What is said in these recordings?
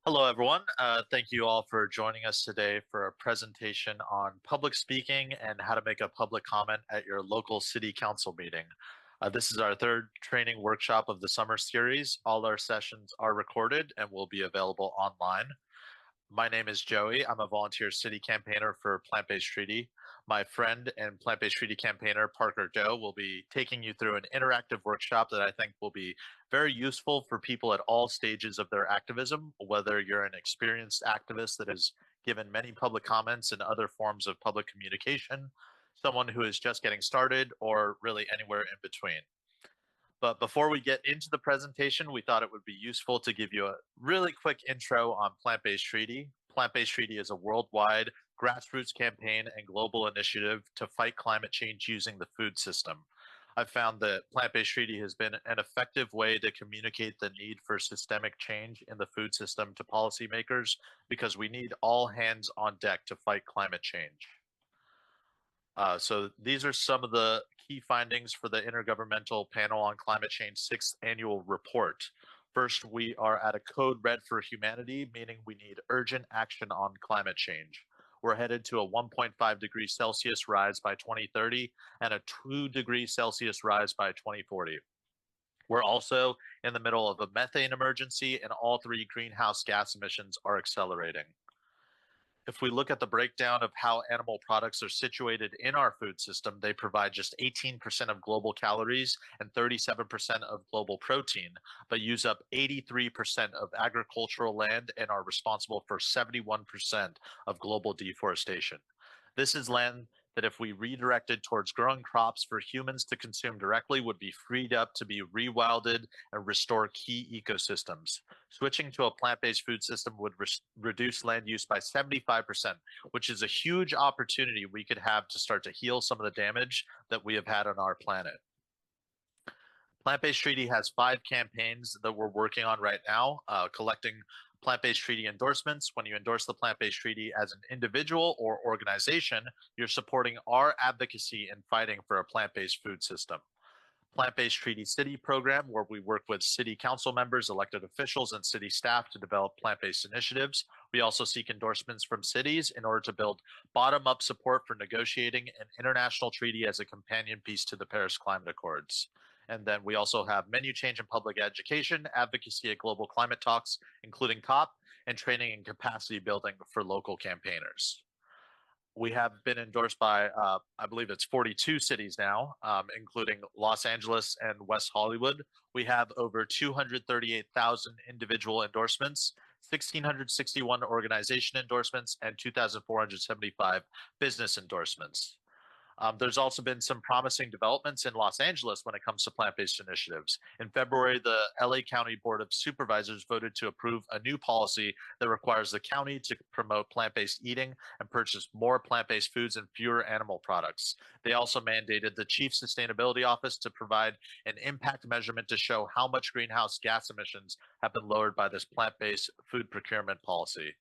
Hello, everyone. Thank you all for joining us today for a presentation on public speaking and how to make a public comment at your local city council meeting. This is our third training workshop of the summer series. All our sessions are recorded and will be available online. My name is Joey. I'm a volunteer city campaigner for Plant-Based Treaty. My friend and Plant-Based Treaty campaigner, Parker Doe, will be taking you through an interactive workshop that I think will be very useful for people at all stages of their activism, whether you're an experienced activist that has given many public comments and other forms of public communication, someone who is just getting started, or really anywhere in between. But before we get into the presentation, we thought it would be useful to give you a really quick intro on Plant-Based Treaty. Plant-Based Treaty is a worldwide grassroots campaign and global initiative to fight climate change using the food system. I've found that Plant-Based Treaty has been an effective way to communicate the need for systemic change in the food system to policymakers because we need all hands on deck to fight climate change. So these are some of the key findings for the Intergovernmental Panel on Climate Change 6th Annual Report. First, we are at a code red for humanity, meaning we need urgent action on climate change. We're headed to a 1.5 degrees Celsius rise by 2030 and a 2 degrees Celsius rise by 2040. We're also in the middle of a methane emergency, and all three greenhouse gas emissions are accelerating. If we look at the breakdown of how animal products are situated in our food system, they provide just 18% of global calories and 37% of global protein, but use up 83% of agricultural land and are responsible for 71% of global deforestation. This is land that, if we redirected towards growing crops for humans to consume directly, would be freed up to be rewilded and restore key ecosystems. Switching to a plant-based food system would reduce land use by 75%, which is a huge opportunity we could have to start to heal some of the damage that we have had on our planet. Plant-Based Treaty has 5 campaigns that we're working on right now, collecting Plant-Based Treaty endorsements. When you endorse the Plant-Based Treaty as an individual or organization, you're supporting our advocacy in fighting for a plant-based food system. Plant-Based Treaty City program, where we work with city council members, elected officials, and city staff to develop plant-based initiatives. We also seek endorsements from cities in order to build bottom-up support for negotiating an international treaty as a companion piece to the Paris Climate Accords. And then we also have menu change in public education, advocacy at global climate talks, including COP, and training and capacity building for local campaigners. We have been endorsed by, I believe it's 42 cities now, including Los Angeles and West Hollywood. We have over 238,000 individual endorsements, 1,661 organization endorsements, and 2,475 business endorsements. There's also been some promising developments in Los Angeles when it comes to plant-based initiatives. In February, the LA County Board of Supervisors voted to approve a new policy that requires the county to promote plant-based eating and purchase more plant-based foods and fewer animal products. They also mandated the Chief Sustainability Office to provide an impact measurement to show how much greenhouse gas emissions have been lowered by this plant-based food procurement policy.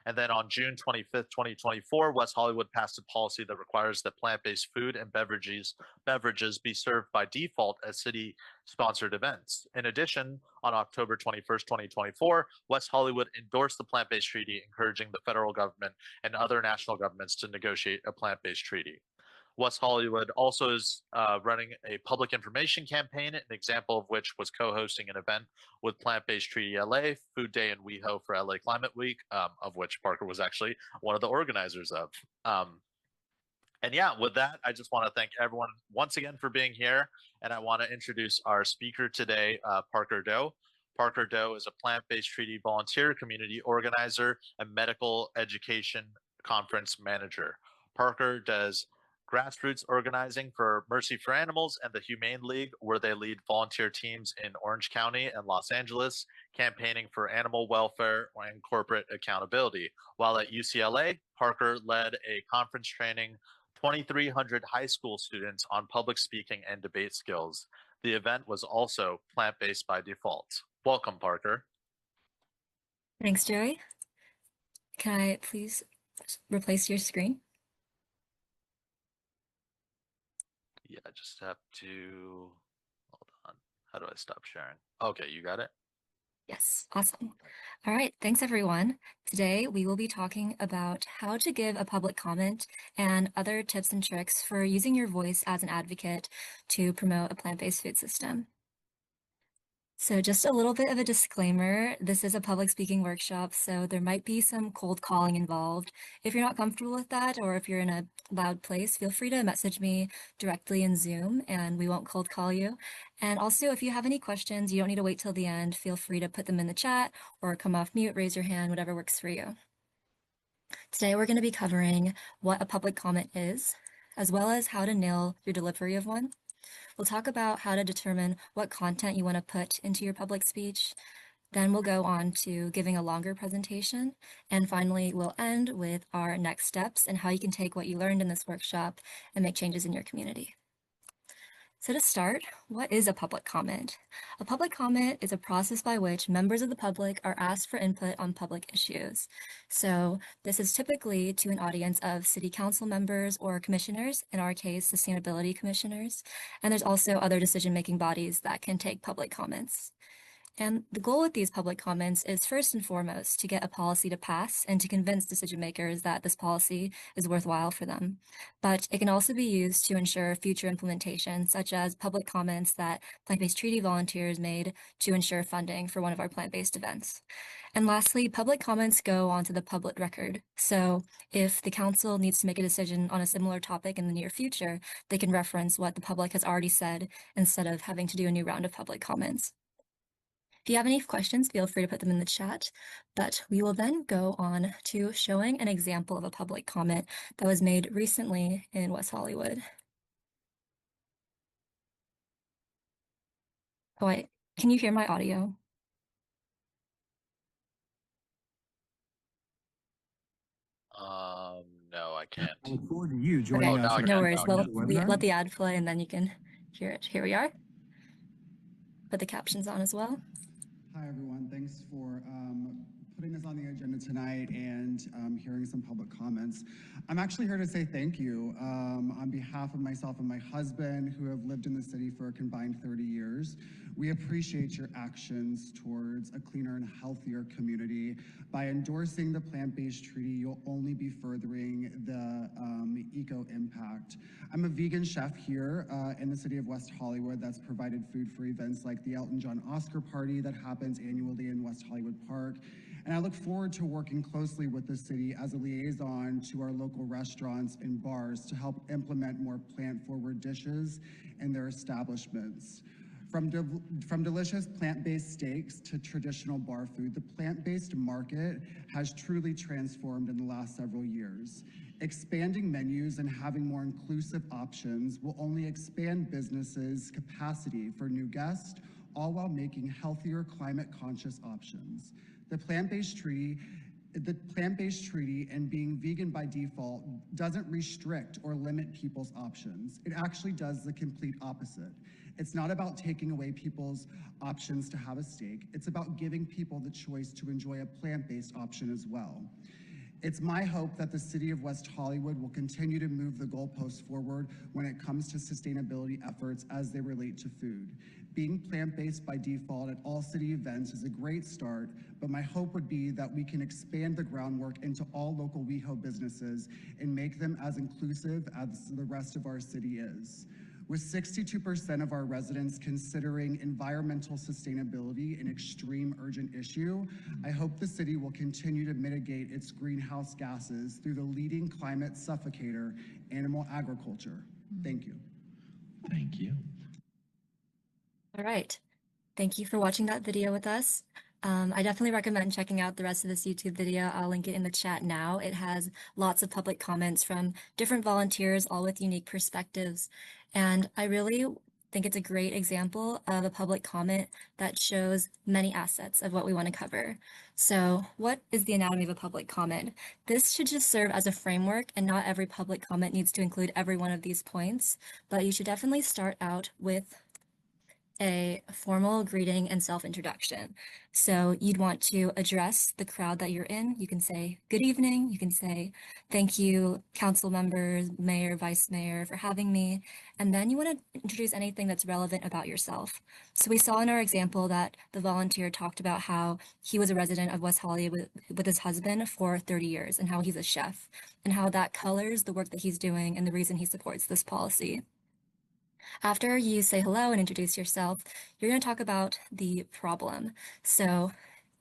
And then on June 25th, 2024, West Hollywood passed a policy that requires that plant-based food and beverages be served by default at city-sponsored events. In addition, on October 21st, 2024, West Hollywood endorsed the Plant-Based Treaty, encouraging the federal government and other national governments to negotiate a plant-based treaty. West Hollywood also is running a public information campaign, an example of which was co-hosting an event with Plant-Based Treaty LA, Food Day in WeHo for LA Climate Week, of which Parker was actually one of the organizers of. And yeah, with that, I just want to thank everyone once again for being here. And I want to introduce our speaker today, Parker Doe. Parker Doe is a Plant-Based Treaty volunteer, community organizer, and medical education conference manager. Parker does grassroots organizing for Mercy for Animals and the Humane League, where they lead volunteer teams in Orange County and Los Angeles, campaigning for animal welfare and corporate accountability. While at UCLA, Parker led a conference training 2,300 high school students on public speaking and debate skills. The event was also plant-based by default. Welcome, Parker. Thanks, Joey. Can I please replace your screen? Yeah, I just have to, hold on. How do I stop sharing? Okay, you got it? Yes, awesome. All right, thanks everyone. Today we will be talking about how to give a public comment and other tips and tricks for using your voice as an advocate to promote a plant-based food system. So just a little bit of a disclaimer, this is a public speaking workshop, so there might be some cold calling involved. If you're not comfortable with that, or if you're in a loud place, feel free to message me directly in Zoom and we won't cold call you. And also, if you have any questions, you don't need to wait till the end. Feel free to put them in the chat or come off mute, raise your hand, whatever works for you. Today, we're going to be covering what a public comment is, as well as how to nail your delivery of one. We'll talk about how to determine what content you want to put into your public speech. Then we'll go on to giving a longer presentation. And finally, we'll end with our next steps and how you can take what you learned in this workshop and make changes in your community. So to start, what is a public comment? A public comment is a process by which members of the public are asked for input on public issues. So this is typically to an audience of city council members or commissioners, in our case, sustainability commissioners. And there's also other decision-making bodies that can take public comments. And the goal with these public comments is first and foremost to get a policy to pass and to convince decision makers that this policy is worthwhile for them. But it can also be used to ensure future implementation, such as public comments that plant-based treaty volunteers made to ensure funding for one of our plant-based events. And lastly, public comments go onto the public record. So if the council needs to make a decision on a similar topic in the near future, they can reference what the public has already said instead of having to do a new round of public comments. If you have any questions, feel free to put them in the chat, but we will then go on to showing an example of a public comment that was made recently in West Hollywood. Oh, wait, can you hear my audio? No, I can't. I look forward to you joining Oh, us. now I at can. No our worries. Now I Well, can. webinar. let the ad play and then you can hear it. Here we are. Put the captions on as well. Hi, everyone. Thanks for putting us on the agenda tonight and hearing some public comments. I'm actually here to say thank you on behalf of myself and my husband, who have lived in the city for a combined 30 years. We appreciate your actions towards a cleaner and healthier community. By endorsing the plant-based treaty, you'll only be furthering the eco impact. I'm a vegan chef here in the city of West Hollywood that's provided food for events like the Elton John Oscar party that happens annually in West Hollywood Park. And I look forward to working closely with the city as a liaison to our local restaurants and bars to help implement more plant-forward dishes in their establishments. From delicious plant-based steaks to traditional bar food, the plant-based market has truly transformed in the last several years. Expanding menus and having more inclusive options will only expand businesses' capacity for new guests, all while making healthier, climate-conscious options. The plant-based treaty and being vegan by default doesn't restrict or limit people's options. It actually does the complete opposite. It's not about taking away people's options to have a steak. It's about giving people the choice to enjoy a plant-based option as well. It's my hope that the city of West Hollywood will continue to move the goalposts forward when it comes to sustainability efforts as they relate to food. Being plant-based by default at all city events is a great start, but my hope would be that we can expand the groundwork into all local WeHo businesses and make them as inclusive as the rest of our city is. With 62% of our residents considering environmental sustainability an extreme urgent issue, I hope the city will continue to mitigate its greenhouse gases through the leading climate suffocator, animal agriculture. Thank you. Thank you. All right. Thank you for watching that video with us. I definitely recommend checking out the rest of this YouTube video. I'll link it in the chat now. It has lots of public comments from different volunteers, all with unique perspectives. And I really think it's a great example of a public comment that shows many assets of what we want to cover. So what is the anatomy of a public comment? This should just serve as a framework, and not every public comment needs to include every one of these points, but you should definitely start out with a formal greeting and self-introduction. So you'd want to address the crowd that you're in. You can say, good evening. You can say, thank you, council members, mayor, vice mayor, for having me. And then you want to introduce anything that's relevant about yourself. So we saw in our example that the volunteer talked about how he was a resident of West Hollywood with his husband for 30 years and how he's a chef and how that colors the work that he's doing and the reason he supports this policy. After you say hello and introduce yourself, you're going to talk about the problem. So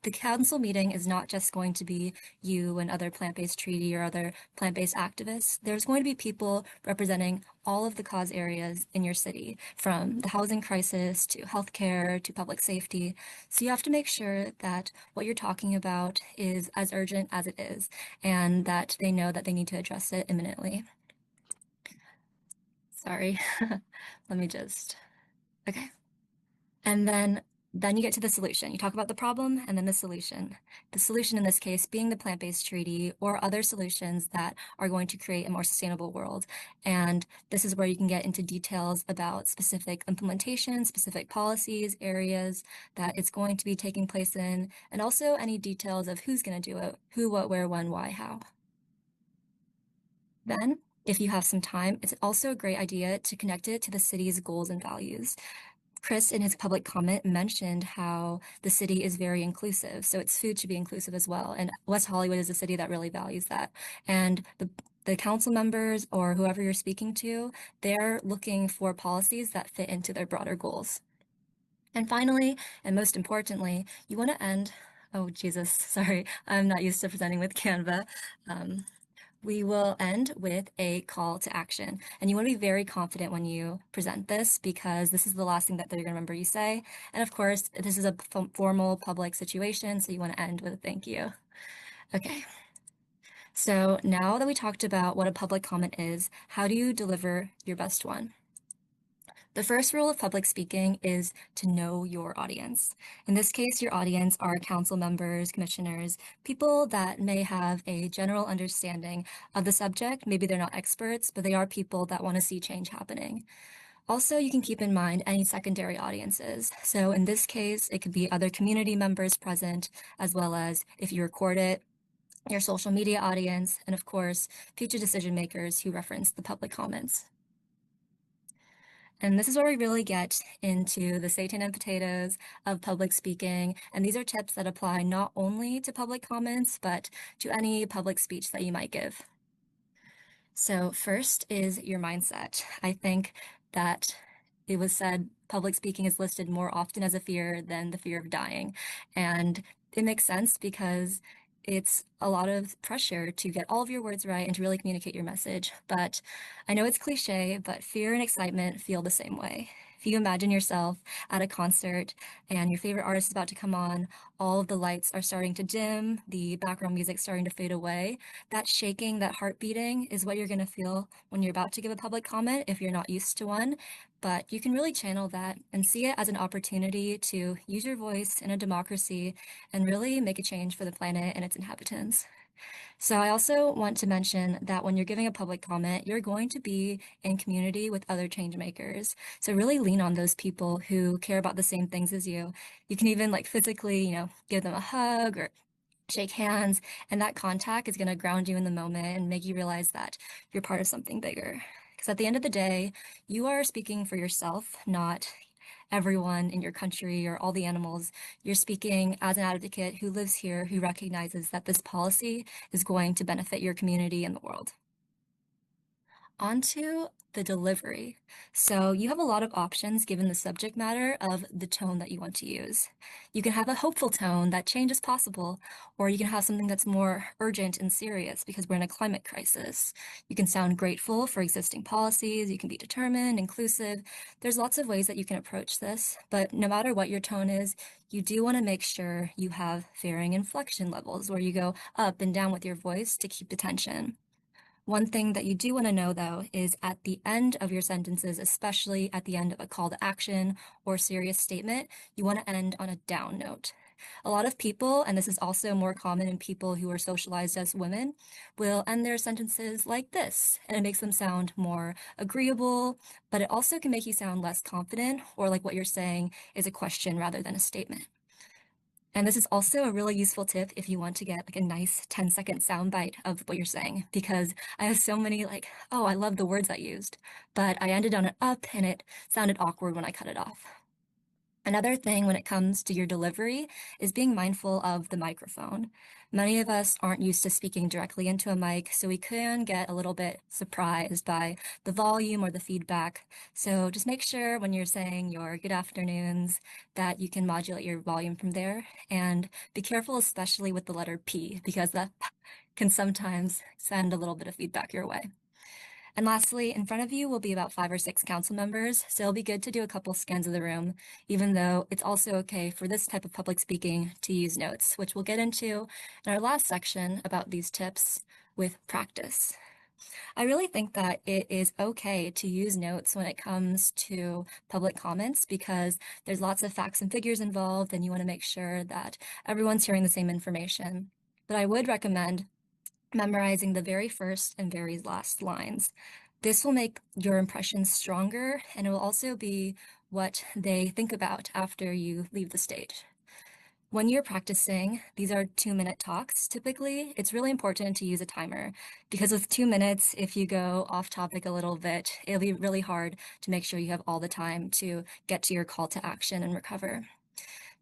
the council meeting is not just going to be you and other plant-based treaty or other plant-based activists. There's going to be people representing all of the cause areas in your city, from the housing crisis to healthcare to public safety. So you have to make sure that what you're talking about is as urgent as it is, and that they know that they need to address it imminently. Sorry, let me just, okay. And then you get to the solution. You talk about the problem and then the solution. The solution in this case being the plant-based treaty or other solutions that are going to create a more sustainable world. And this is where you can get into details about specific implementation, specific policies, areas that it's going to be taking place in, and also any details of who's going to do it, who, what, where, when, why, how. Then, if you have some time, it's also a great idea to connect it to the city's goals and values. Chris, in his public comment, mentioned how the city is very inclusive, so its food should be inclusive as well. And West Hollywood is a city that really values that. And the council members or whoever you're speaking to, they're looking for policies that fit into their broader goals. And finally, and most importantly, you want to end, oh Jesus, sorry, I'm not used to presenting with Canva. We will end with a call to action. And you want to be very confident when you present this because this is the last thing that they're going to remember you say. And of course, this is a formal public situation, so you want to end with a thank you. Okay. So now that we talked about what a public comment is, how do you deliver your best one? The first rule of public speaking is to know your audience. In this case, your audience are council members, commissioners, people that may have a general understanding of the subject. Maybe they're not experts, but they are people that want to see change happening. Also, you can keep in mind any secondary audiences. So in this case, it could be other community members present, as well as if you record it, your social media audience, and of course, future decision makers who reference the public comments. And this is where we really get into the Satan and potatoes of public speaking. And these are tips that apply not only to public comments, but to any public speech that you might give. So first is your mindset. I think that it was said public speaking is listed more often as a fear than the fear of dying. And it makes sense because it's a lot of pressure to get all of your words right and to really communicate your message. But I know it's cliche, but fear and excitement feel the same way. If you imagine yourself at a concert and your favorite artist is about to come on, all of the lights are starting to dim, the background music starting to fade away, that shaking, that heart beating is what you're going to feel when you're about to give a public comment if you're not used to one. But you can really channel that and see it as an opportunity to use your voice in a democracy and really make a change for the planet and its inhabitants. So I also want to mention that when you're giving a public comment, you're going to be in community with other change makers. So really lean on those people who care about the same things as you. You can even like physically, give them a hug or shake hands, and that contact is going to ground you in the moment and make you realize that you're part of something bigger. Because at the end of the day, you are speaking for yourself, not everyone in your country or all the animals. You're speaking as an advocate who lives here, who recognizes that this policy is going to benefit your community and the world. Onto the delivery. So you have a lot of options given the subject matter of the tone that you want to use. You can have a hopeful tone that change is possible, or you can have something that's more urgent and serious because we're in a climate crisis. You can sound grateful for existing policies, you can be determined, inclusive. There's lots of ways that you can approach this, but no matter what your tone is, you do want to make sure you have varying inflection levels where you go up and down with your voice to keep the tension. One thing that you do want to know, though, is at the end of your sentences, especially at the end of a call to action or serious statement, you want to end on a down note. A lot of people, and this is also more common in people who are socialized as women, will end their sentences like this, and it makes them sound more agreeable, but it also can make you sound less confident or like what you're saying is a question rather than a statement. And this is also a really useful tip if you want to get like a nice 10-second soundbite of what you're saying, because I have so many like, oh, I love the words I used, but I ended on an up and it sounded awkward when I cut it off. Another thing when it comes to your delivery is being mindful of the microphone. Many of us aren't used to speaking directly into a mic, so we can get a little bit surprised by the volume or the feedback. So just make sure when you're saying your good afternoons that you can modulate your volume from there, and be careful especially with the letter P, because that can sometimes send a little bit of feedback your way. And lastly, in front of you will be about 5 or 6 council members, so it'll be good to do a couple scans of the room, even though it's also okay for this type of public speaking to use notes, which we'll get into in our last section about these tips with practice. I really think that it is okay to use notes when it comes to public comments because there's lots of facts and figures involved, and you want to make sure that everyone's hearing the same information. But I would recommend memorizing the very first and very last lines. This will make your impressions stronger, and it will also be what they think about after you leave the stage. When you're practicing, these are 2-minute talks. Typically, it's really important to use a timer because with 2 minutes, if you go off topic a little bit, it'll be really hard to make sure you have all the time to get to your call to action and recover.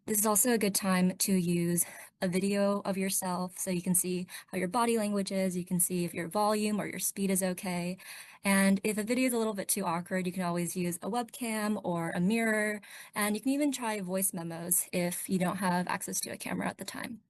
This is also a good time to use a video of yourself so you can see how your body language is, you can see if your volume or your speed is okay. And if a video is a little bit too awkward, you can always use a webcam or a mirror, and you can even try voice memos if you don't have access to a camera at the time.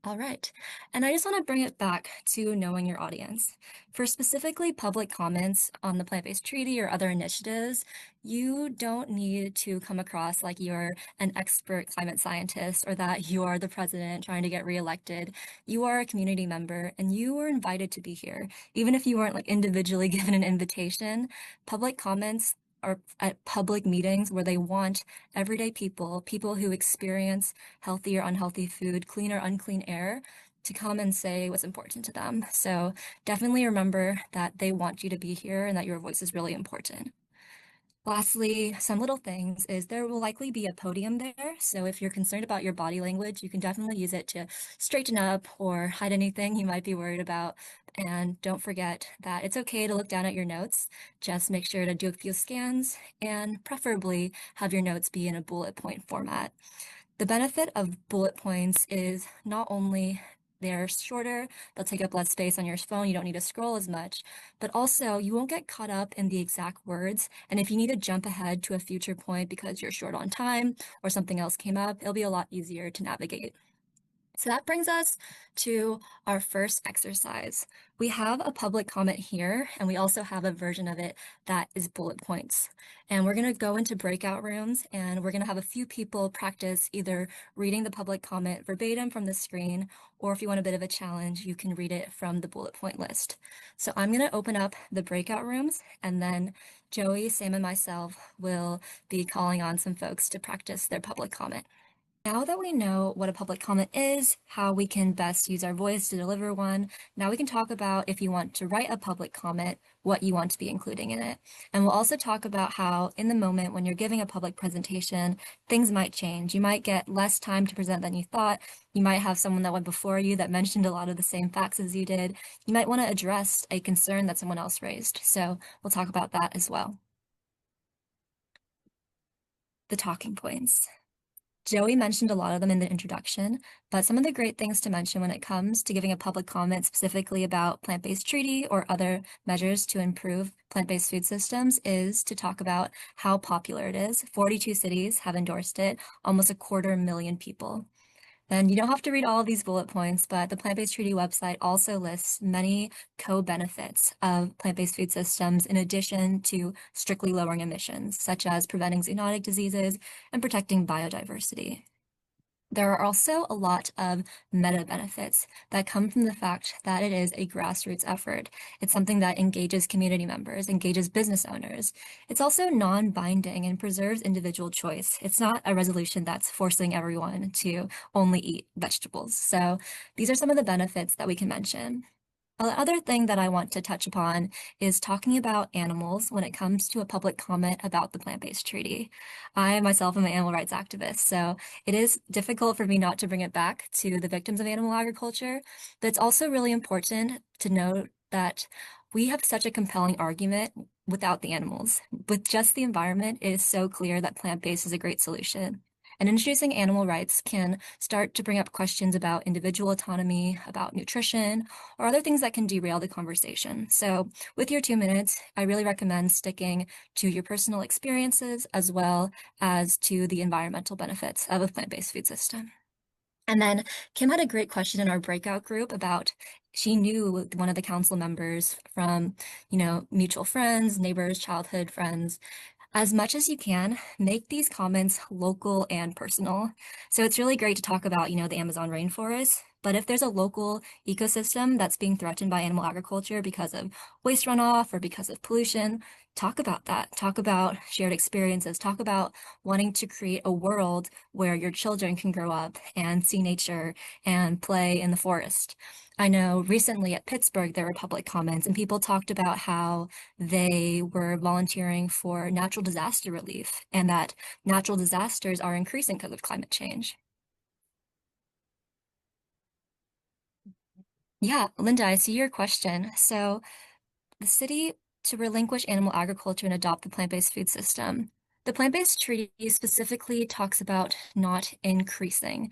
All right, and I just want to bring it back to knowing your audience. For specifically public comments on the plant-based treaty or other initiatives, you don't need to come across like you're an expert climate scientist or that you are the president trying to get reelected. You are a community member and you were invited to be here. Even if you weren't like individually given an invitation, public comments are at public meetings where they want everyday people, people who experience healthy or unhealthy food, clean or unclean air, to come and say what's important to them. So definitely remember that they want you to be here and that your voice is really important. Lastly, some little things is there will likely be a podium there. So if you're concerned about your body language, you can definitely use it to straighten up or hide anything you might be worried about. And don't forget that it's okay to look down at your notes. Just make sure to do a few scans and preferably have your notes be in a bullet point format. The benefit of bullet points is not only they're shorter, they'll take up less space on your phone, you don't need to scroll as much, but also you won't get caught up in the exact words. And if you need to jump ahead to a future point because you're short on time or something else came up, it'll be a lot easier to navigate. So that brings us to our first exercise. We have a public comment here, and we also have a version of it that is bullet points. And we're going to go into breakout rooms, and we're going to have a few people practice either reading the public comment verbatim from the screen, or if you want a bit of a challenge, you can read it from the bullet point list. So I'm going to open up the breakout rooms, and then Joey, Sam, and myself will be calling on some folks to practice their public comment. Now that we know what a public comment is, how we can best use our voice to deliver one, now we can talk about if you want to write a public comment, what you want to be including in it. And we'll also talk about how in the moment when you're giving a public presentation, things might change. You might get less time to present than you thought. You might have someone that went before you that mentioned a lot of the same facts as you did. You might want to address a concern that someone else raised. So we'll talk about that as well. The talking points. Joey mentioned a lot of them in the introduction, but some of the great things to mention when it comes to giving a public comment specifically about plant-based treaty or other measures to improve plant-based food systems is to talk about how popular it is. 42 cities have endorsed it, almost 250,000 people. And you don't have to read all of these bullet points, but the Plant-Based Treaty website also lists many co-benefits of plant-based food systems in addition to strictly lowering emissions, such as preventing zoonotic diseases and protecting biodiversity. There are also a lot of meta benefits that come from the fact that it is a grassroots effort. It's something that engages community members, engages business owners. It's also non-binding and preserves individual choice. It's not a resolution that's forcing everyone to only eat vegetables. So these are some of the benefits that we can mention. The other thing that I want to touch upon is talking about animals when it comes to a public comment about the plant-based treaty. I myself am an animal rights activist, so it is difficult for me not to bring it back to the victims of animal agriculture, but it's also really important to note that we have such a compelling argument without the animals. With just the environment, it is so clear that plant-based is a great solution. And introducing animal rights can start to bring up questions about individual autonomy, about nutrition, or other things that can derail the conversation. So with your 2 minutes, I really recommend sticking to your personal experiences as well as to the environmental benefits of a plant-based food system. And then Kim had a great question in our breakout group about she knew one of the council members from, mutual friends, neighbors, childhood friends. As much as you can, make these comments local and personal. So it's really great to talk about, the Amazon rainforest, but if there's a local ecosystem that's being threatened by animal agriculture because of waste runoff or because of pollution, talk about that. Talk about shared experiences. Talk about wanting to create a world where your children can grow up and see nature and play in the forest. I know recently at Pittsburgh, there were public comments and people talked about how they were volunteering for natural disaster relief and that natural disasters are increasing because of climate change. Yeah, Linda, I see your question. So the city to relinquish animal agriculture and adopt the plant-based food system. The plant-based treaty specifically talks about not increasing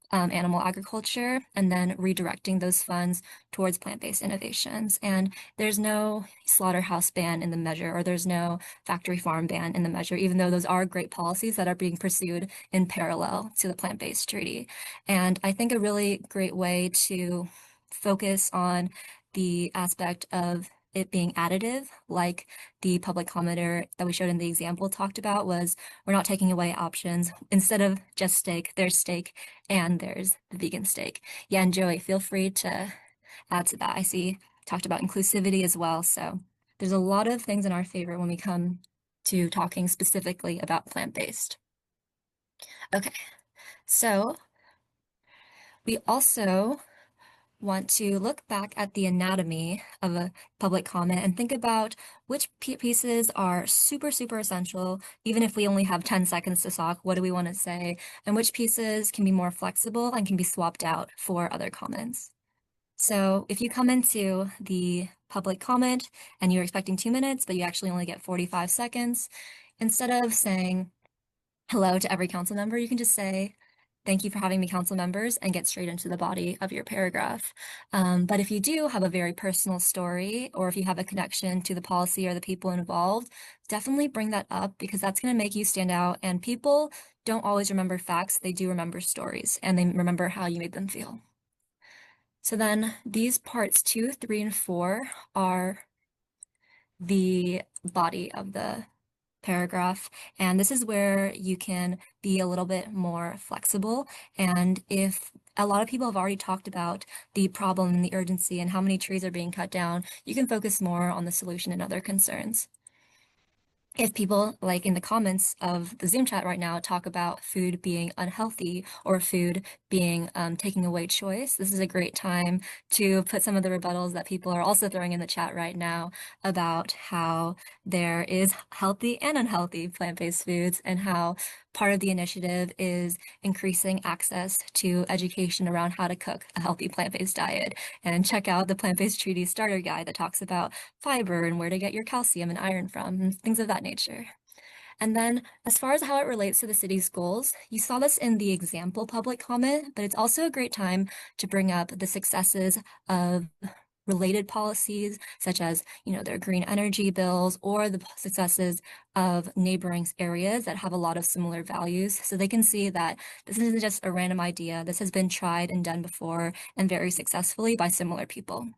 animal agriculture and then redirecting those funds towards plant-based innovations. And there's no slaughterhouse ban in the measure, or there's no factory farm ban in the measure, even though those are great policies that are being pursued in parallel to the plant-based treaty. And I think a really great way to focus on the aspect of it being additive, like the public commenter that we showed in the example talked about, was we're not taking away options. Instead of just steak, there's steak and there's the vegan steak. Yeah, and Joey, feel free to add to that. I see talked about inclusivity as well. So there's a lot of things in our favor when we come to talking specifically about plant-based. Okay, so we also want to look back at the anatomy of a public comment and think about which pieces are super, super essential. Even if we only have 10 seconds to talk, what do we want to say? And which pieces can be more flexible and can be swapped out for other comments. So if you come into the public comment and you're expecting 2 minutes, but you actually only get 45 seconds, instead of saying hello to every council member, you can just say, thank you for having me, council members, and get straight into the body of your paragraph. But if you do have a very personal story, or if you have a connection to the policy or the people involved, definitely bring that up because that's going to make you stand out. And people don't always remember facts, they do remember stories, and they remember how you made them feel. So then these parts 2, 3, and 4 are the body of the paragraph. And this is where you can be a little bit more flexible. And if a lot of people have already talked about the problem and the urgency and how many trees are being cut down, you can focus more on the solution and other concerns. If people, like in the comments of the Zoom chat right now, talk about food being unhealthy or food being taking away choice, this is a great time to put some of the rebuttals that people are also throwing in the chat right now about how there is healthy and unhealthy plant-based foods and how part of the initiative is increasing access to education around how to cook a healthy plant-based diet. And check out the Plant-Based Treaty Starter Guide that talks about fiber and where to get your calcium and iron from, and things of that nature. And then as far as how it relates to the city's goals, you saw this in the example public comment, but it's also a great time to bring up the successes of related policies, such as, their green energy bills or the successes of neighboring areas that have a lot of similar values. So they can see that this isn't just a random idea. This has been tried and done before and very successfully by similar people.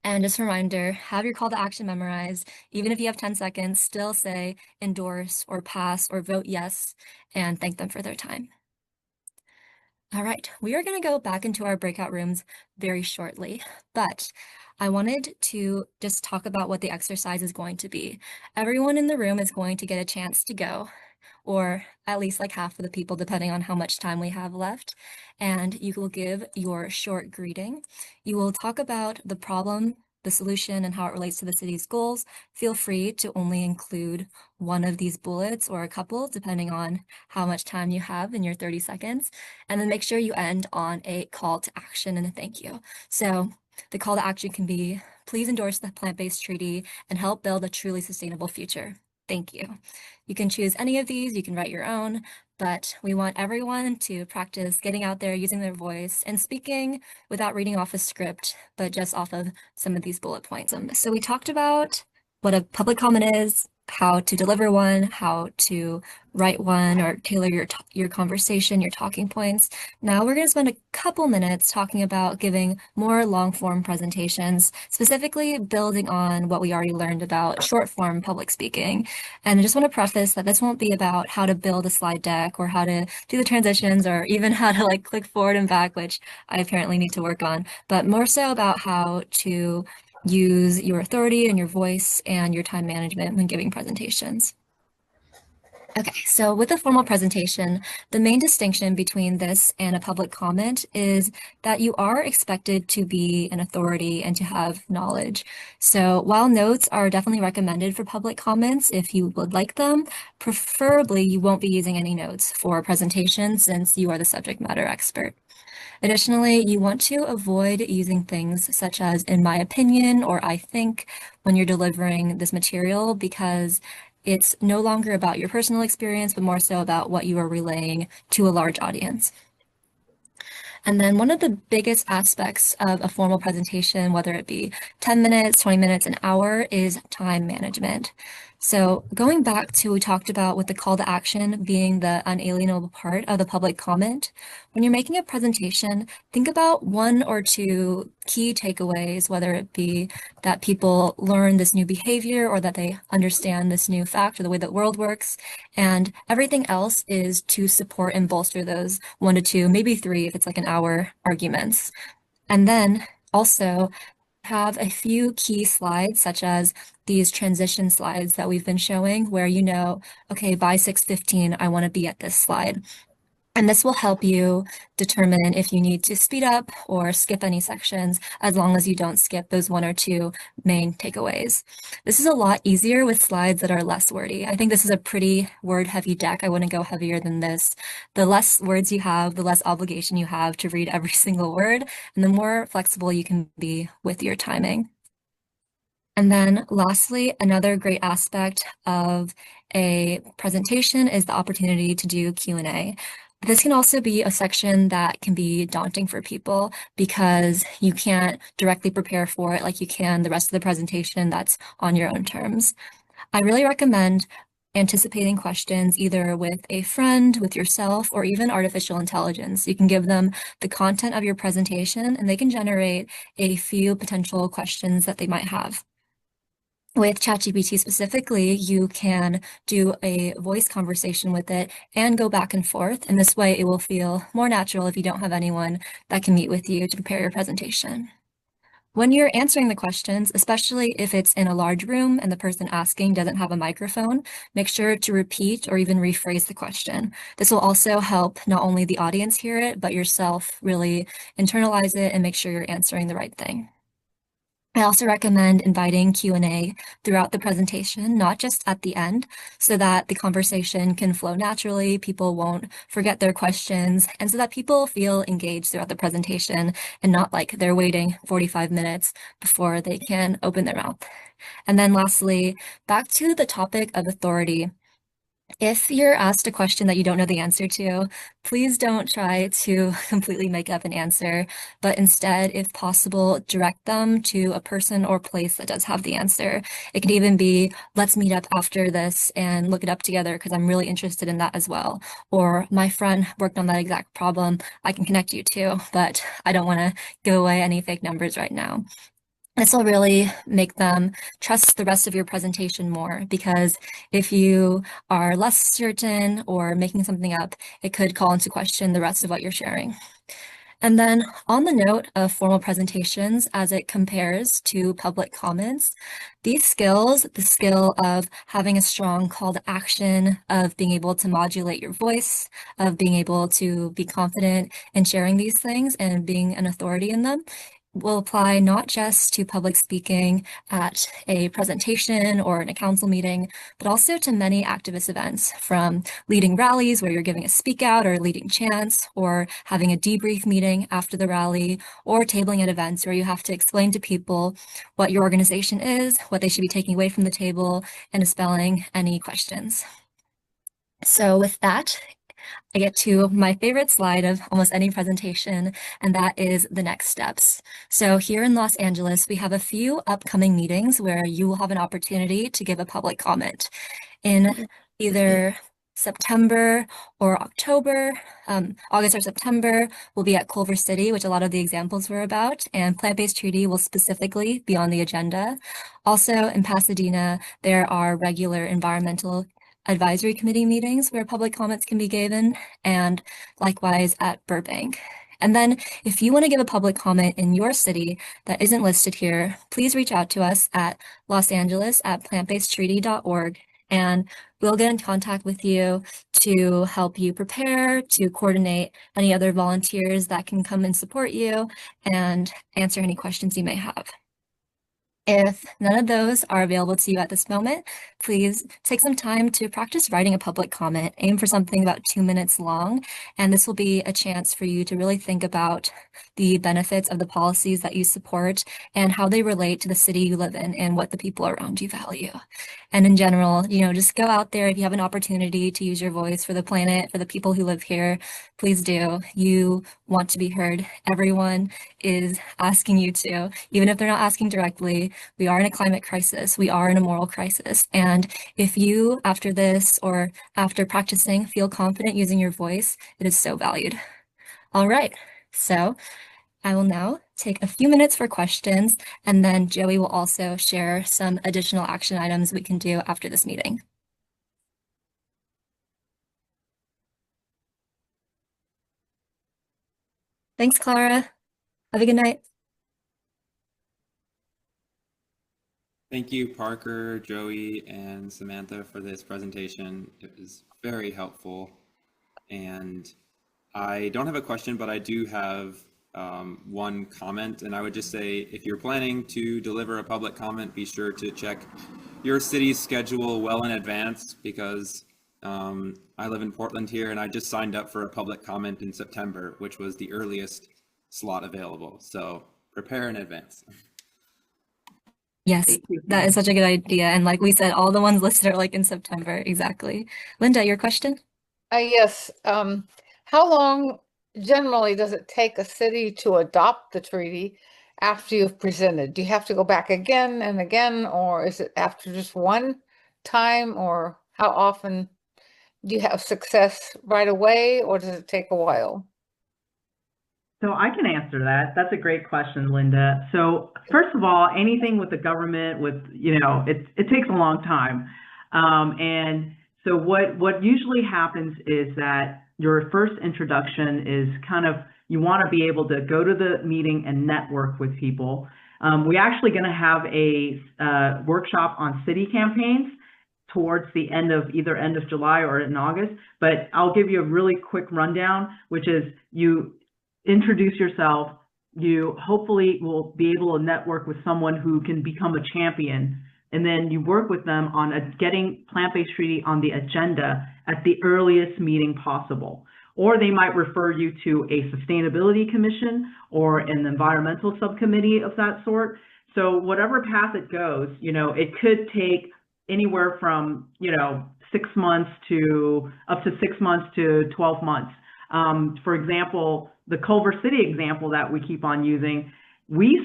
And just a reminder, have your call to action memorized. Even if you have 10 seconds, still say endorse or pass or vote yes and thank them for their time. All right, we are going to go back into our breakout rooms very shortly, but I wanted to just talk about what the exercise is going to be. Everyone in the room is going to get a chance to go, or at least like half of the people, depending on how much time we have left. And you will give your short greeting. You will talk about the problem, the solution, and how it relates to the city's goals. Feel free to only include one of these bullets or a couple, depending on how much time you have in your 30 seconds. And then make sure you end on a call to action and a thank you. So the call to action can be, please endorse the plant-based treaty and help build a truly sustainable future. Thank you. You can choose any of these, you can write your own, but we want everyone to practice getting out there, using their voice, and speaking without reading off a script, but just off of some of these bullet points. So we talked about what a public comment is, how to deliver one, how to write one, or tailor your conversation, your talking points. Now we're going to spend a couple minutes talking about giving more long-form presentations, specifically building on what we already learned about short-form public speaking. And I just want to preface that this won't be about how to build a slide deck or how to do the transitions or even how to like click forward and back, which I apparently need to work on, but more so about how to use your authority and your voice and your time management when giving presentations. Okay, so with a formal presentation, the main distinction between this and a public comment is that you are expected to be an authority and to have knowledge. So while notes are definitely recommended for public comments if you would like them, preferably you won't be using any notes for a presentation since you are the subject matter expert. Additionally, you want to avoid using things such as in my opinion or I think when you're delivering this material because it's no longer about your personal experience, but more so about what you are relaying to a large audience. And then one of the biggest aspects of a formal presentation, whether it be 10 minutes, 20 minutes, an hour, is time management. So going back to what we talked about with the call to action being the unalienable part of the public comment, when you're making a presentation, think about one or two key takeaways, whether it be that people learn this new behavior or that they understand this new fact or the way that the world works. And everything else is to support and bolster those 1 to 2, maybe 3 if it's like an hour arguments. And then also have a few key slides, such as these transition slides that we've been showing, where you know, okay, by 6:15, I want to be at this slide. And this will help you determine if you need to speed up or skip any sections, as long as you don't skip those 1 or 2 main takeaways. This is a lot easier with slides that are less wordy. I think this is a pretty word-heavy deck. I wouldn't go heavier than this. The less words you have, the less obligation you have to read every single word, and the more flexible you can be with your timing. And then lastly, another great aspect of a presentation is the opportunity to do Q&A. This can also be a section that can be daunting for people because you can't directly prepare for it like you can the rest of the presentation that's on your own terms. I really recommend anticipating questions either with a friend, with yourself, or even artificial intelligence. You can give them the content of your presentation and they can generate a few potential questions that they might have. With ChatGPT specifically, you can do a voice conversation with it and go back and forth. And this way it will feel more natural if you don't have anyone that can meet with you to prepare your presentation. When you're answering the questions, especially if it's in a large room and the person asking doesn't have a microphone, make sure to repeat or even rephrase the question. This will also help not only the audience hear it, but yourself really internalize it and make sure you're answering the right thing. I also recommend inviting Q&A throughout the presentation, not just at the end, so that the conversation can flow naturally, people won't forget their questions, and so that people feel engaged throughout the presentation and not like they're waiting 45 minutes before they can open their mouth. And then lastly, back to the topic of authority. If you're asked a question that you don't know the answer to, please don't try to completely make up an answer, but instead, if possible, direct them to a person or place that does have the answer. It could even be, let's meet up after this and look it up together because I'm really interested in that as well. Or my friend worked on that exact problem, I can connect you to, but I don't want to give away any fake numbers right now. This will really make them trust the rest of your presentation more, because if you are less certain or making something up, it could call into question the rest of what you're sharing. And then on the note of formal presentations as it compares to public comments, these skills, the skill of having a strong call to action, of being able to modulate your voice, of being able to be confident in sharing these things and being an authority in them, will apply not just to public speaking at a presentation or in a council meeting, but also to many activist events, from leading rallies where you're giving a speak out or leading chants, or having a debrief meeting after the rally, or tabling at events where you have to explain to people what your organization is, what they should be taking away from the table, and dispelling any questions. So with that, I get to my favorite slide of almost any presentation, and that is the next steps. So here in Los Angeles, we have a few upcoming meetings where you will have an opportunity to give a public comment. In either September or October, August or September, we'll be at Culver City, which a lot of the examples were about, and plant-based treaty will specifically be on the agenda. Also in Pasadena, there are regular environmental advisory committee meetings where public comments can be given, and likewise at Burbank. And then if you want to give a public comment in your city that isn't listed here, please reach out to us at losangeles@plantbasedtreaty.org, and we'll get in contact with you to help you prepare, to coordinate any other volunteers that can come and support you and answer any questions you may have. If none of those are available to you at this moment, please take some time to practice writing a public comment. Aim for something about 2 minutes long, and this will be a chance for you to really think about the benefits of the policies that you support and how they relate to the city you live in and what the people around you value. And in general, just go out there. If you have an opportunity to use your voice for the planet, for the people who live here, please do. You want to be heard. Everyone is asking you to, even if they're not asking directly. We are in a climate crisis. We are in a moral crisis. And if you, after this or after practicing, feel confident using your voice, it is so valued. All right, so I will now take a few minutes for questions, and then Joey will also share some additional action items we can do after this meeting. Thanks, Clara. Have a good night. Thank you, Parker, Joey, and Samantha for this presentation. It was very helpful. And I don't have a question, but I do have one comment. And I would just say, if you're planning to deliver a public comment, be sure to check your city's schedule well in advance, because I live in Portland here, and I just signed up for a public comment in September, which was the earliest slot available. So prepare in advance. Yes, that is such a good idea. And like we said, all the ones listed are like in September. Exactly. Linda, your question? Yes. How long generally does it take a city to adopt the treaty after you've presented? Do you have to go back again and again, or is it after just one time, or how often do you have success right away, or does it take a while? So I can answer that. That's a great question, Linda. So first of all, anything with the government, it takes a long time. And so what usually happens is that your first introduction is you want to be able to go to the meeting and network with people. We're actually going to have a workshop on city campaigns towards the end of July or in August, but I'll give you a really quick rundown, which is you introduce yourself. You hopefully will be able to network with someone who can become a champion, and then you work with them on getting plant-based treaty on the agenda at the earliest meeting possible. Or they might refer you to a sustainability commission or an environmental subcommittee of that sort. So whatever path it goes, it could take anywhere from 6 months to up to 6 months to 12 months. For example, the Culver City example that we keep on using, we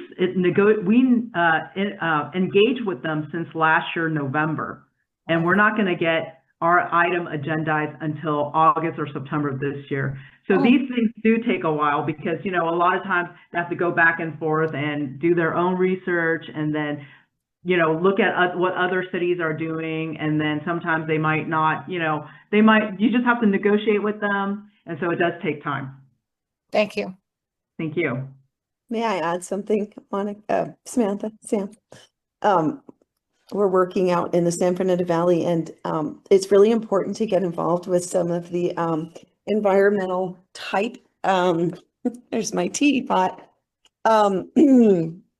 engaged with them since last year, November, and we're not going to get our item agendized until August or September of this year. So Oh. these things do take a while because, you know, a lot of times they have to go back and forth and do their own research and then, you know, look at what other cities are doing. And then sometimes they might not, you know, you just have to negotiate with them. And so it does take time. Thank you. Thank you. May I add something, Monica, Samantha, Sam? We're working out in the San Fernando Valley, and it's really important to get involved with some of the environmental type, there's my teapot,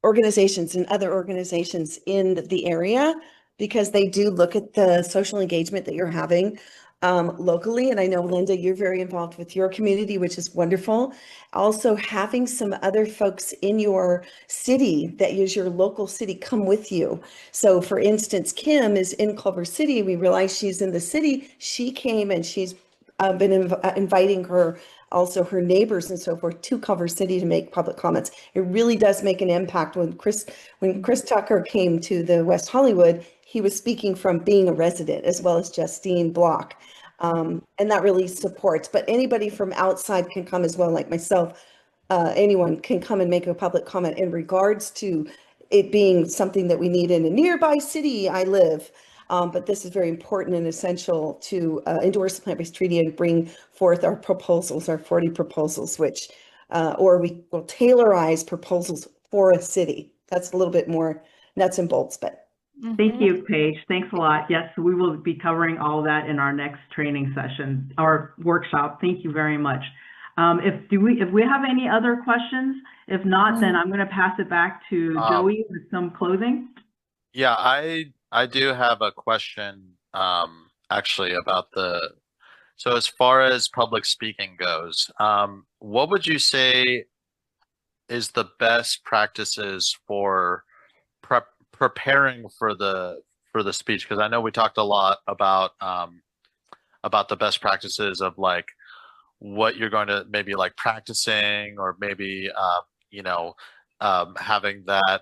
organizations and other organizations in the area, because they do look at the social engagement that you're having locally. And I know, Linda, you're very involved with your community, which is wonderful. Also, having some other folks in your city that is your local city come with you. So for instance, Kim is in Culver City. We realize she's in the city. She came and she's been inviting also her neighbors and so forth to Culver City to make public comments. It really does make an impact. When Chris Tucker came to the West Hollywood, he was speaking from being a resident, as well as Justine Block. And that really supports, but anybody from outside can come as well, like myself. Anyone can come and make a public comment in regards to it being something that we need in a nearby city I live. But this is very important and essential to endorse the plant-based treaty and bring forth our proposals, our 40 proposals, which, or we will tailorize proposals for a city. That's a little bit more nuts and bolts, but. Thank you, Paige. Thanks a lot. Yes, we will be covering all that in our next training session, our workshop. Thank you very much. If we have any other questions, if not, then I'm going to pass it back to Joey with some closing. Yeah, I do have a question actually about so as far as public speaking goes, what would you say is the best practices for preparing for the speech? Because I know we talked a lot about the best practices of like what you're going to maybe like practicing, or maybe you know, having that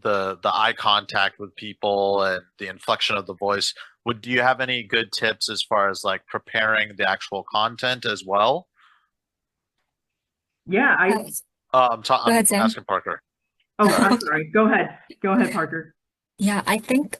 the eye contact with people and the inflection of the voice. Do you have any good tips as far as like preparing the actual content as well? Yeah, I'm Go ahead, Sam. asking Parker. Oh, I'm sorry. Go ahead, Parker. Yeah, I think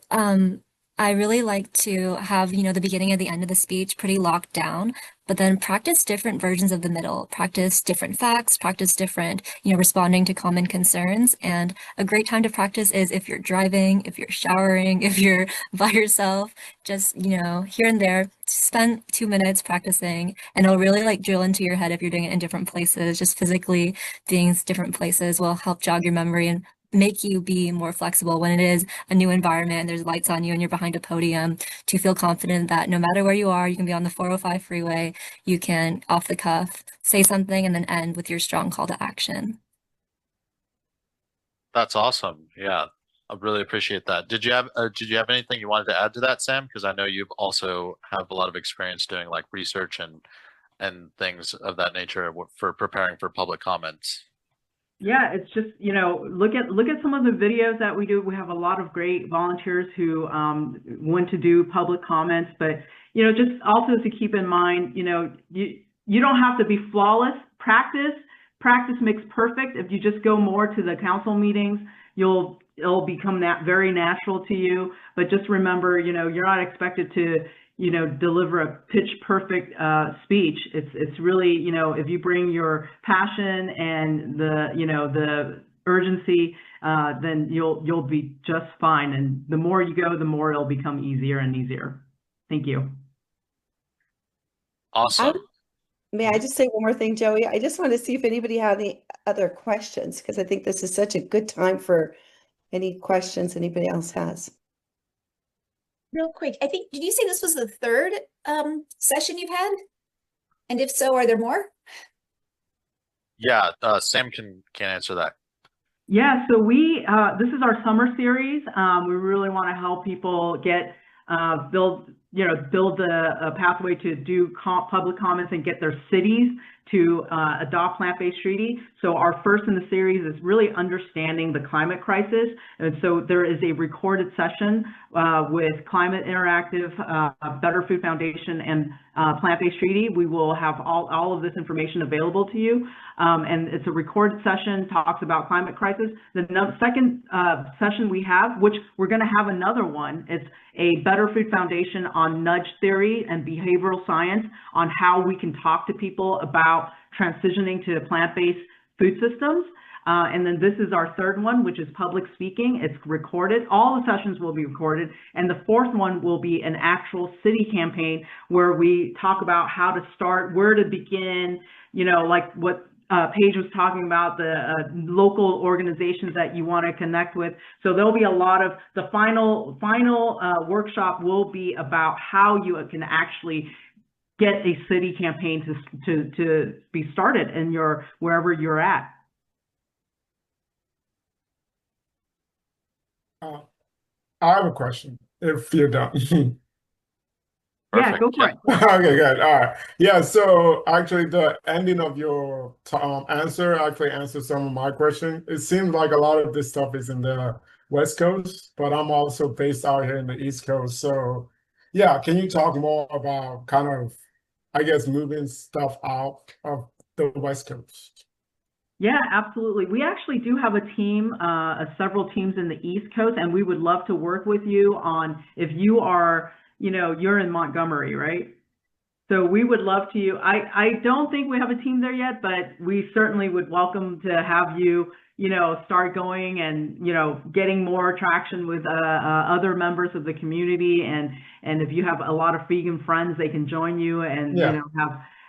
I really like to have, you know, the beginning and the end of the speech pretty locked down, but then practice different versions of the middle, practice different facts, practice different, you know, responding to common concerns. And a great time to practice is if you're driving, if you're showering, if you're by yourself, just, you know, here and there, spend 2 minutes practicing, and it'll really like drill into your head if you're doing it in different places. Just physically doing different places will help jog your memory and make you be more flexible when it is a new environment and there's lights on you and you're behind a podium, to feel confident that no matter where you are, you can be on the 405 freeway, you can off the cuff say something and then end with your strong call to action. That's awesome. Yeah, I really appreciate that. Did you have anything you wanted to add to that, Sam? Because I know you've also have a lot of experience doing like research and things of that nature for preparing for public comments. Yeah, it's just, you know, look at some of the videos that we do. We have a lot of great volunteers who want to do public comments, but, you know, just also to keep in mind, you know, you don't have to be flawless. Practice makes perfect. If you just go more to the council meetings, it'll become very natural to you. But just remember, you know, you're not expected to, you know, deliver a pitch perfect speech. It's really, you know, if you bring your passion and the urgency, then you'll be just fine. And the more you go, the more it'll become easier and easier. Thank you. Awesome. May I just say one more thing, Joey? I just want to see if anybody had any other questions, because I think this is such a good time for any questions anybody else has. Real quick, I think, did you say this was the third session you've had? And if so, are there more? Yeah, Sam can answer that. Yeah, so this is our summer series. We really want to help people build a pathway to do public comments and get their cities to adopt plant-based treaty. So our first in the series is really understanding the climate crisis. And so there is a recorded session with Climate Interactive, Better Food Foundation, and Plant-Based Treaty. We will have all of this information available to you. And it's a recorded session, talks about climate crisis. The second session we have, which we're going to have another one, it's a Better Food Foundation on nudge theory and behavioral science on how we can talk to people about transitioning to plant-based food systems. And then this is our third one, which is public speaking. It's recorded. All the sessions will be recorded. And the fourth one will be an actual city campaign where we talk about how to start, where to begin, you know, like what Paige was talking about, the local organizations that you want to connect with. So there'll be a lot of, the final workshop will be about how you can actually get a city campaign to be started in your, wherever you're at. I have a question, if you're done. Yeah, go for it. Okay, good. All right. Yeah, so actually the ending of your answer actually answers some of my question. It seems like a lot of this stuff is in the West Coast, but I'm also based out here in the East Coast. So yeah, can you talk more about kind of, I guess, moving stuff out of the West Coast? Yeah, absolutely. We actually do have a team, several teams in the East Coast, and we would love to work with you on, if you are, you know, you're in Montgomery, right? So we would love to, I don't think we have a team there yet, but we certainly would welcome to have you, you know, start going and, you know, getting more traction with other members of the community. And if you have a lot of vegan friends, they can join you and, you know,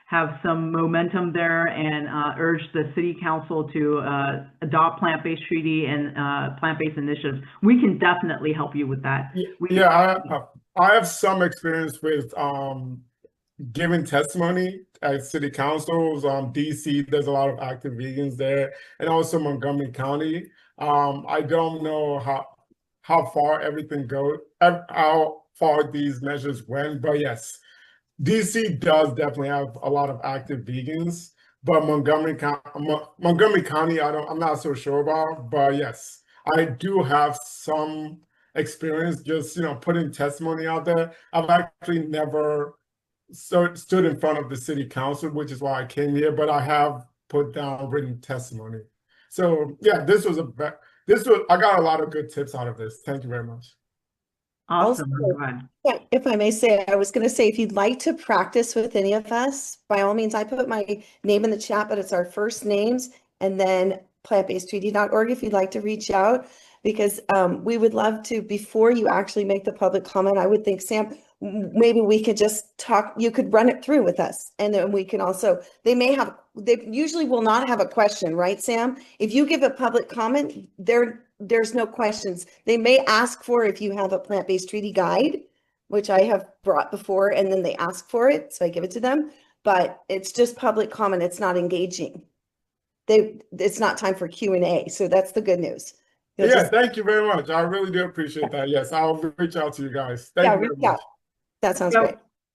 have some momentum there and urge the city council to adopt plant-based treaty and plant-based initiatives. We can definitely help you with that. I have some experience with giving testimony at city councils. DC, there's a lot of active vegans there, and also Montgomery County. I don't know how far everything goes, how far these measures went, but yes, DC does definitely have a lot of active vegans, but Montgomery County, I'm not so sure about, but yes, I do have some experience just, you know, putting testimony out there. I've actually never stood in front of the city council, which is why I came here, but I have put down written testimony. So yeah, I got a lot of good tips out of this. Thank you very much. Awesome. Also, if I may say, I was going to say, if you'd like to practice with any of us, by all means, I put my name in the chat, but it's our first names and then plantbasedtreaty.org if you'd like to reach out, because we would love to, before you actually make the public comment, I would think, Sam, maybe we could just talk, you could run it through with us. And then we can also, they usually will not have a question, right, Sam? If you give a public comment, there's no questions. They may ask for, if you have a plant-based treaty guide, which I have brought before, and then they ask for it, so I give it to them, but it's just public comment. It's not engaging. It's not time for Q&A, so that's the good news. Thank you very much. I really do appreciate that. Yes, I'll reach out to you guys. Thank you very much. That sounds great.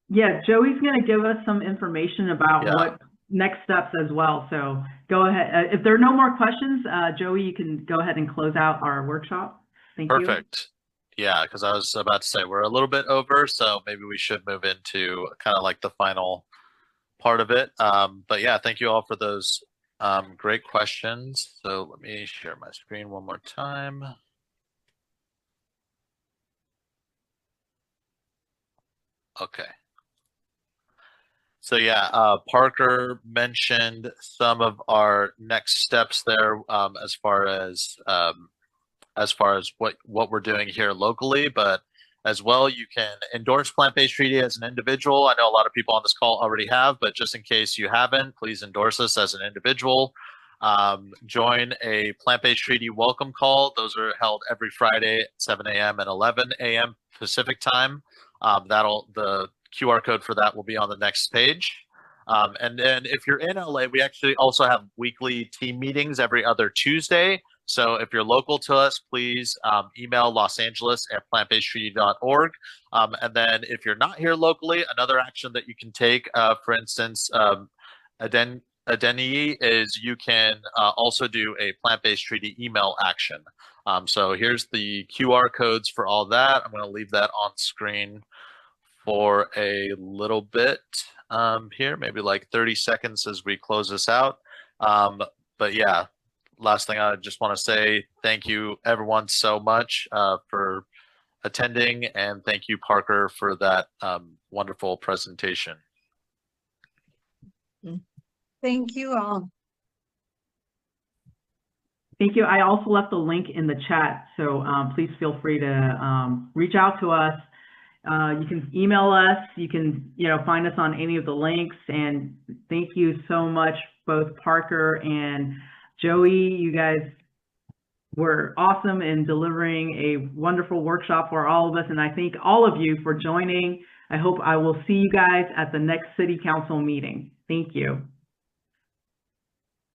Yeah, Joey's going to give us some information about what next steps as well. So go ahead. If there are no more questions, Joey, you can go ahead and close out our workshop. Thank you. Perfect. Yeah, because I was about to say we're a little bit over, so maybe we should move into kind of like the final part of it. But yeah, thank you all for those great questions. So let me share my screen one more time. Okay. So yeah, Parker mentioned some of our next steps there as far as what we're doing here locally, but as well, you can endorse plant-based treaty as an individual. I know a lot of people on this call already have, but just in case you haven't, please endorse us as an individual. Join a plant-based treaty welcome call. Those are held every Friday at 7 a.m. and 11 a.m. Pacific time. The QR code for that will be on the next page. And then if you're in LA, we actually also have weekly team meetings every other Tuesday. So if you're local to us, please email losangeles@plantbasedtreaty.org. And then if you're not here locally, another action that you can take, for instance, addendee is you can also do a plant-based treaty email action. So here's the QR codes for all that. I'm going to leave that on screen for a little bit here, maybe like 30 seconds as we close this out. But yeah, last thing I just want to say, thank you everyone so much for attending, and thank you, Parker, for that wonderful presentation. Thank you all. Thank you. I also left the link in the chat, so please feel free to reach out to us. You can email us. You can, find us on any of the links. And thank you so much, both Parker and Joey. You guys were awesome in delivering a wonderful workshop for all of us. And I thank all of you for joining. I hope I will see you guys at the next City Council meeting. Thank you.